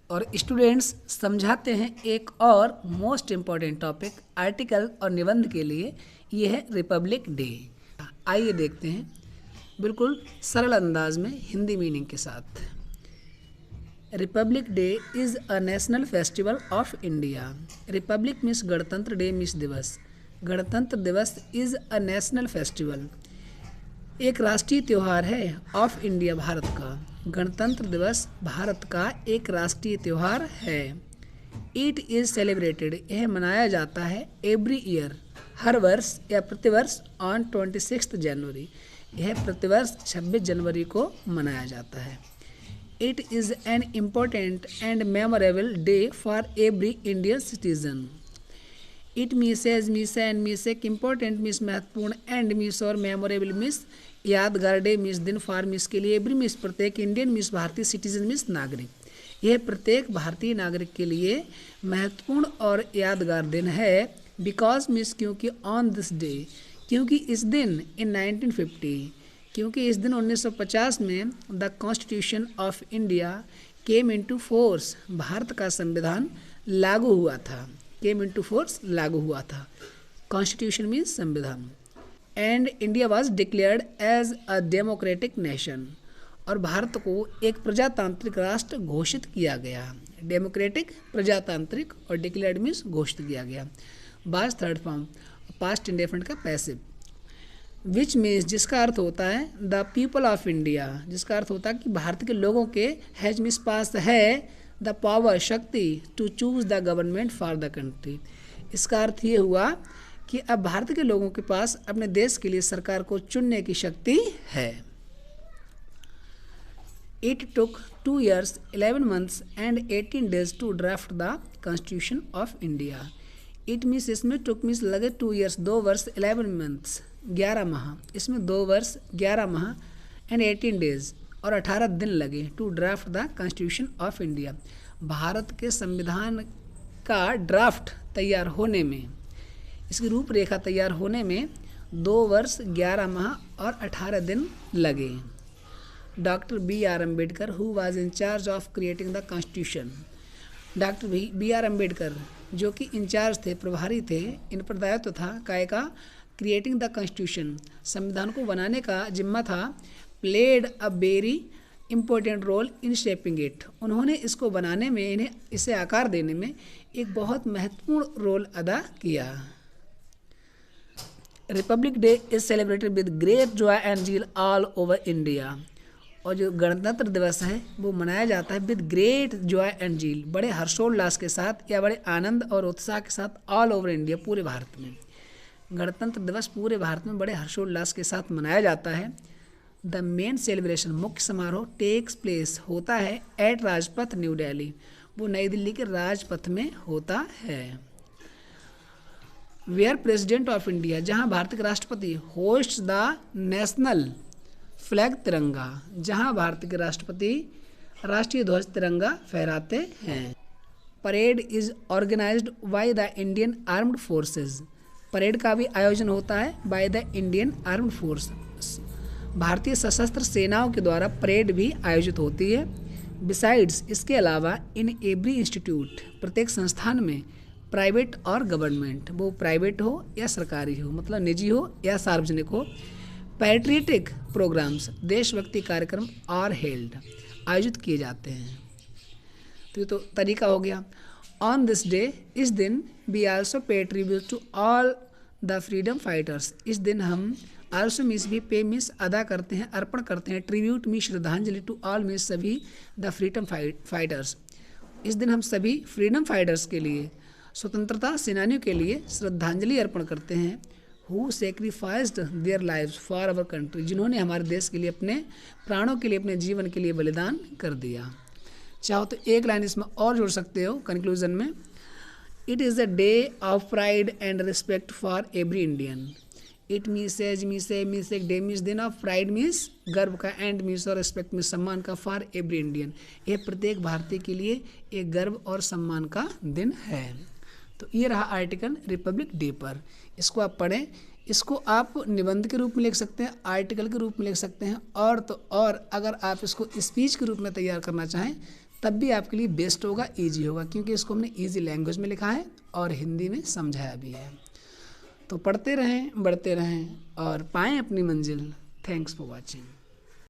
और स्टूडेंट्स समझाते हैं एक और मोस्ट इम्पॉर्टेंट टॉपिक आर्टिकल और निबंध के लिए, ये है रिपब्लिक डे। आइए देखते हैं बिल्कुल सरल अंदाज में हिंदी मीनिंग के साथ। Republic day is a national festival of India. Republic means गणतंत्र, डे मीन्स दिवस। गणतंत्र दिवस इज़ अ नेशनल फेस्टिवल, एक राष्ट्रीय त्यौहार है ऑफ इंडिया, भारत का। गणतंत्र दिवस भारत का एक राष्ट्रीय त्यौहार है। इट इज़ सेलिब्रेटेड, यह मनाया जाता है एवरी ईयर, हर वर्ष या प्रतिवर्ष, ऑन 26 जनवरी, यह प्रतिवर्ष 26 जनवरी को मनाया जाता है। It is an important and memorable day for every Indian citizen. It means as means and means एक इम्पोर्टेंट मीन्स महत्वपूर्ण, एंड मीन्स और मेमोरेबल मीन्स यादगार, डे मीन्स दिन, फॉर मीन्स के लिए, एवरी मीन्स प्रत्येक, इंडियन मीन्स भारतीय, citizen means नागरिक, यह प्रत्येक भारतीय नागरिक के लिए महत्वपूर्ण और यादगार दिन है। बिकॉज मीन्स क्योंकि, ऑन दिस डे क्योंकि इस दिन, इन 1950 क्योंकि इस दिन 1950 में the constitution of India came into force, Bharat का संविधान लागू हुआ था। केम इनटू फोर्स, लागू हुआ था। कॉन्स्टिट्यूशन मीन्स संविधान। And India was declared as a democratic nation, और भारत को एक प्रजातांत्रिक राष्ट्र घोषित किया गया। डेमोक्रेटिक, प्रजातांत्रिक, और डिक्लेयर्ड मीन्स घोषित किया गया। बाज थर्ड फॉर्म, पास्ट इंडेफिनिट का पैसिव। विच मीन्स जिसका अर्थ होता है द पीपल ऑफ इंडिया, जिसका अर्थ होता है कि भारत के लोगों के, हैज मीन्स पास है, द पावर शक्ति, to choose the government for the country. इसका अर्थ ये हुआ कि अब भारत के लोगों के पास अपने देश के लिए सरकार को चुनने की शक्ति है। It took 2 years 11 months and 18 days to draft the Constitution of India. It means इसमें टुक मीन्स लगे 2 years 2 वर्ष 11 months 11 माह, इसमें 2 वर्ष 11 माह एंड 18 days और 18 दिन लगे to draft the constitution of India, Bharat के संविधान का ड्राफ्ट तैयार होने में, इसकी रूपरेखा तैयार होने में 2 वर्ष 11 माह और 18 दिन लगे। Doctor B.R. Ambedkar who was in charge of creating the constitution, doctor B.R. Ambedkar जो कि इंचार्ज थे, प्रभारी थे, इन पर दायित्व था काय का, क्रिएटिंग द कॉन्स्टिट्यूशन, संविधान को बनाने का जिम्मा था। Played a very important role in shaping it, उन्होंने इसको बनाने में, इन्हें इसे आकार देने में एक बहुत महत्वपूर्ण रोल अदा किया। Republic day is celebrated with great joy and zeal all over India, और जो गणतंत्र दिवस है वो मनाया जाता है with great joy and zeal, बड़े हर्षोल्लास के साथ या बड़े आनंद और उत्साह के साथ, ऑल ओवर इंडिया, पूरे भारत में। गणतंत्र दिवस पूरे भारत में बड़े हर्षोल्लास के साथ मनाया जाता है। द मेन सेलिब्रेशन, मुख्य समारोह, टेक्स प्लेस, होता है एट राजपथ न्यू दिल्ली, वो नई दिल्ली के राजपथ में होता है। वेयर प्रेसिडेंट ऑफ इंडिया, जहाँ भारत के राष्ट्रपति, होस्ट द नेशनल फ्लैग, तिरंगा, जहाँ भारत के राष्ट्रपति राष्ट्रीय ध्वज तिरंगा फहराते हैं। Parade is organized by the Indian armed forces, parade का भी आयोजन होता है by the Indian armed force, भारतीय सशस्त्र सेनाओं के द्वारा परेड भी आयोजित होती है। बिसाइड्स, इसके अलावा, इन एवरी इंस्टीट्यूट, प्रत्येक संस्थान में, प्राइवेट और गवर्नमेंट, वो प्राइवेट हो या सरकारी हो, मतलब निजी हो या सार्वजनिक हो, पैट्रियटिक प्रोग्राम्स, देशभक्ति कार्यक्रम, और हेल्ड, आयोजित किए जाते हैं। तो ये तो तरीका हो गया। ऑन दिस डे, इस दिन, we also pay tribute to all the freedom fighters, इस दिन हम, आल्सो मीन्स भी, पे मीन्स अदा करते हैं, अर्पण करते हैं, ट्रिब्यूट मीन्स श्रद्धांजलि, टू ऑल मीन्स सभी, द फ्रीडम फाइटर्स, इस दिन हम सभी फ्रीडम फाइटर्स के लिए, स्वतंत्रता सेनानियों के लिए श्रद्धांजलि अर्पण करते हैं। Who sacrificed their lives for our country, जिन्होंने हमारे देश के लिए अपने प्राणों के लिए, अपने जीवन के लिए बलिदान कर दिया। चाहो तो एक लाइन इसमें और जोड़ सकते हो कंक्लूजन में। It is a day of pride and respect for every Indian, it means as means a means एक, डे मीन्स दिन ऑफ, प्राइड मीन्स गर्व का, एंड मीन्स और रिस्पेक्ट मीन्स सम्मान का, फॉर एवरी इंडियन, यह प्रत्येक भारतीय के लिए एक गर्व और सम्मान का दिन है। तो ये रहा आर्टिकल रिपब्लिक डे पर, इसको आप पढ़ें, इसको आप निबंध के रूप में लिख सकते हैं, आर्टिकल के रूप में लिख सकते हैं, और तो और अगर आप इसको स्पीच के रूप में तैयार करना चाहें तब भी आपके लिए बेस्ट होगा, ईजी होगा, क्योंकि इसको हमने ईजी लैंग्वेज में लिखा है और हिंदी में समझाया भी है। तो पढ़ते रहें, बढ़ते रहें और पाएँ अपनी मंजिल। Thanks for watching.